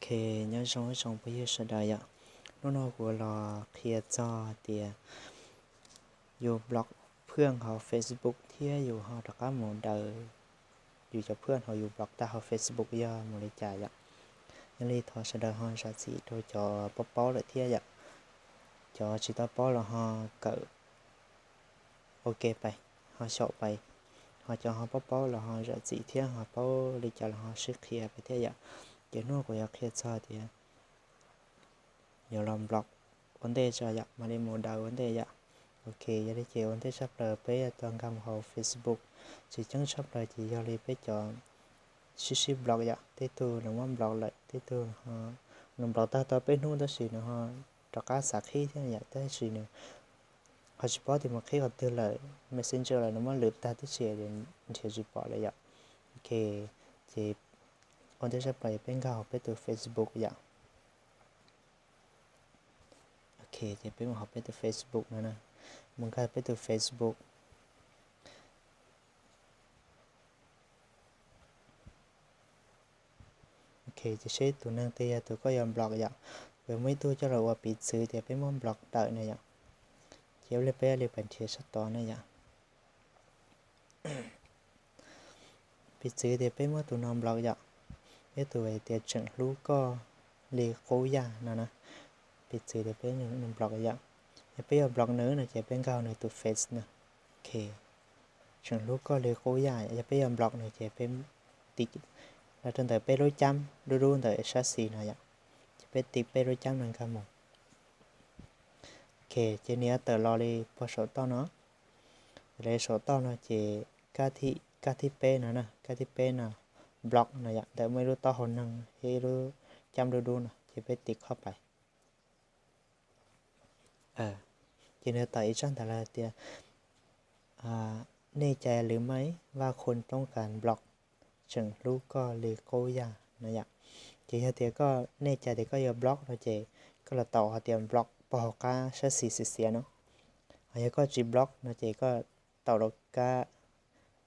เคnhớ trong bây giờ sẽ đây ạ nó của là kia cho thìอยู่บล็อกเพื่อนเขา Facebook ที่อยู่เขาตะก้าหมูเดออยู่จะเพื่อนเขาอยู่บล็อกแต่เขา Facebook ย่อมูลจ่ายอ่ะยังรีทอสเดอร์ฮอนสัตสีโดยจอป๊อเลยที่อ่ะจอชิตาป๊อแล้วเขาเกิดโอเคไปเขาชอบไปเขาจอเขาป๊อแล้วเขาสัตสีที่เขาป๊อเลยจ่ายเขาซื้อเคลียร์ไปที่อ่ะเดี๋ยวนู้นก็อยากเคลียร์ซะที่nhiều lòng block vấn đề cho dạ mà đi một đầu vấn đề dạ ok giờ đi chiều vấn đề sắp lời với toàn cầm hồ Facebook chỉ chẳng sắp lời chỉ do đi với chọn xí block dạ thế tôi là muốn block lại thế tôi họ nằm block ta bênนู้นta xí nữa họ cho cá sạc khí thế dạ thế xí nữa họ chỉ bỏ thì một khi họ từ lời messenger là nó muốn lướt ta tới xí thì chỉ bỏ lại dạ ok thì vấn đề sắp lời bên cao với từ Facebook dạโอเคจะไปมาหาไปตัว Facebook นะมันก็ไปตัว Facebook โอเคจะใช้ตัวนั่งเตียตัวก็ยอมบล็อกอย่างเพื่อไม่ตัวจะเราว่าปิดซื้อแต่ไปมันบล็อกได้นะอย่างเจ้าเลยไปเลยเป็นเทียสตอนะอย่างปิดซื้อแต่ไปมันตัวนอนบล็อกอย่างไอ้ตัวไอ้เตียจังรู้ก็เลยโคยานะปิดซื้อแต่ไปหนึ่งบล็อกอย่างจะไปเอาบล็อกเนื้อนะจะเป็นเก่าในตัวเฟซนะโอเคฉันรู้ก็เลยโค้ยใหญ่จะไปเอาบล็อกในจะเป็นติดแล้วจนแต่ไปรู้จำรู้แต่ชัดสีนะอย่างจะไปติดไปรู้จำนั่นครับผมโอเคเจนี้แต่รอเลยพอสอบต่อเนาะเลยสอบต่อเนาะจะกาที่เป็นนะกาที่เป็นนะบล็อกนะอย่างแต่ไม่รู้ต่อหนนั่งให้รู้จำรู้นะจะไปติดเข้าไปทีนี้ต่ออีกชั้นแต่ละเดียแน่ใจหรือไม่ว่าคนต้องการบล็อกฉันรู้ก็เลยโก้ยานะอย่างทีนี้เดียก็แน่ใจเดียก็อย่าบล็อกนะเจก็เราต่อเดียบล็อกพอก้าใช้สีเสียเนาะอันนี้ก็จีบล็อกนะเจก็ต่อเราก็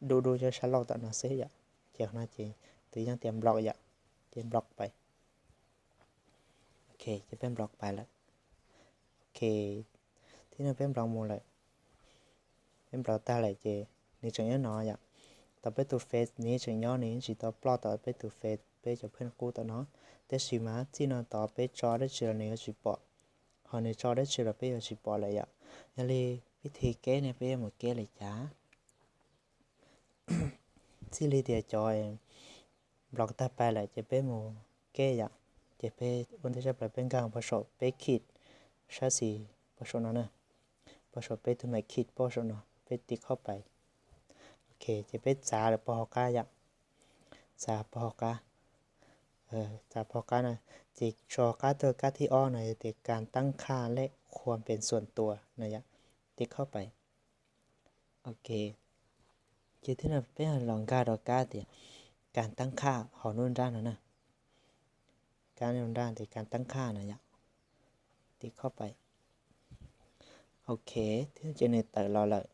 ดูจะชั้นล็อกต่อนะเสียอย่างเจ้านะเจตัวยังเตรียมบล็อกอย่างเตรียมบล็อกไปโอเคจะเป็นบล็อกไปแล้วโอเคที่นั่นเป็นบล็อกหมดเลยเป็นบล็อกตาเลยเจนี่จังยังน้อยอ่ะต่อไปตัวเฟซนี้จังย้อนนี้chỉต่อปลอดต่อไปตัวเฟซไปจะเพื่อนกูต่อเนาะแต่สิมาที่นั่นต่อไปจอได้เจอเนี่ยจะปอhọ này choได้เจอไปจะปอเลยอ่ะยังเลยวิธีแก้เนี่ยไปหมดแก้เลยจ้าที่เลยเดียจอยบล็อกตาไปเลยจะไปหมดแก้อ่ะจะไปวันที่จะไปเป็นกลางประสบไปขีดชาสีประสบนั่นนะประสบไปถึงไหนขีดประสบเนาะไปติดเข้าไปโอเคจะไปจ่าหรือปอกาอย่างจ่าปอกาจ่าปอกานะจิกชอกาเตอร์กาที่อ้อหน่อยติดการตั้งค่าและความเป็นส่วนตัวนะยะติดเข้าไปโอเคจิที่นั่นเป็นลองกาดอกาเดียการตั้งค่าหอนุ่นด้านนะการนุ่นด้านติดการตั้งค่านะยะติดเข้าไปโอเคที่จะในแต่รอเลย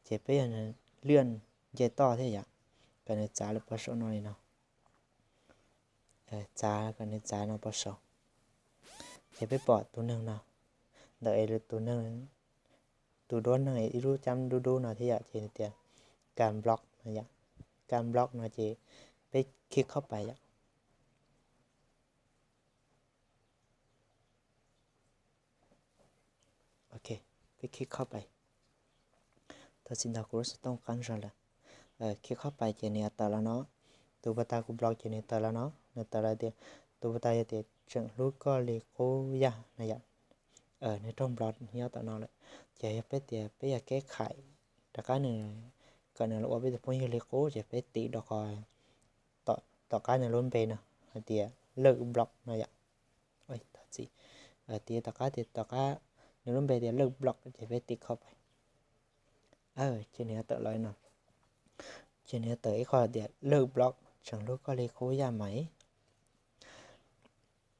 จะไปเลื่อนเจต่อที่อยากกันในจ่าหรือประสบน้อยเนาะจ่ากันในจ่าเนาะประสบจะไปปอดตัวหนึ่งเนาะเดี๋ยวไอ้ตัวหนึ่งตัวโดนหน่อยรู้จำดูหน่อยที่อยากเจนเตียการบล็อกนะอยากการบล็อกนะเจไปคลิกเข้าไปอยากโอเคไปคลิกเข้าไปถ้าสินดากูรู้สึกต้องการอะไรคลิกเข้าไปเจนี่แต่ละเนาะตัวบัตรกูบล็อกเจนี่แต่ละเนาะในแต่ละเดียตัวบัตรเดียจังรู้ก็เลยโค้ยนะอยากในตรงบล็อกนี้ต่อเนาะเลยจะไปเดียไปอยากแก้ไขแต่การหนึ่งก่อนหนึ่งเราไปจะพูดเลยโค้จะไปตีดอกคอยต่อการหนึ่งล้นไปเนาะเดียเลิกบล็อกนะอยากโอ้ยตัดสิเดียต่อการหนึ่งล้นไปเดียเลิกบล็อกจะไปติดเข้าไปเจนี่ต่อเลยเนาะเจนี่ต่อไอ้ข้อเดียเลิกบล็อกฉันรู้ก็เลยโค้ยาไหม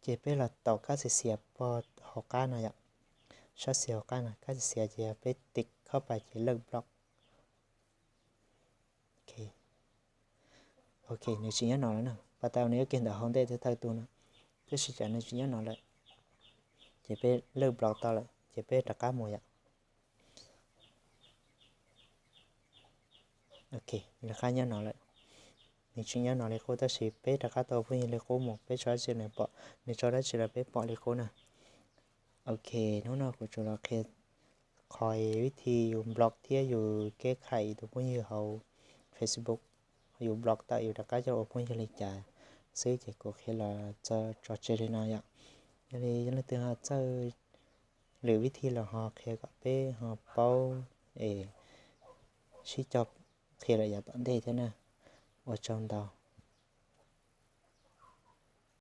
เจ็บไปหลอดต่อการเสียพอหอกการนะอย่างชาเสียกันนะการเสียจะไปติดเข้าไปจะเลิกบล็อกโอเคในชิ้นนี้หน่อยนะปัตตานีก็กินแต่ห้องได้ที่ไทยตัวนะ cái sự trả lời chuyện nhớ nó lại chỉ biết lưu blog tao lại chỉ biết đặt cá mồi ạ ok là khai nhớ nó lại mình chuyện nhớ nó lại cô ta chỉ biết đặt cá tao với lại cô một biết cho chuyện này bỏ nên cho đó chỉ là biết bỏ lại cô nè ok nó của chúng là khi khỏiวิธีอยู่บล็อกที่อยู่แก้ไขตัวพวกนี้เขา Facebook อยู่บล็อกtại อยู่ดักก็จะเอาพวกนี้เลยจ่ายซื้อเกี่ยวกับแค่là cho trò chơi này nè nên nó từ họ chơiหรือวิธีlà họ khi gặp bé họ bao để chỉ cho khi là giờ tận đây thế nào ở trong đầu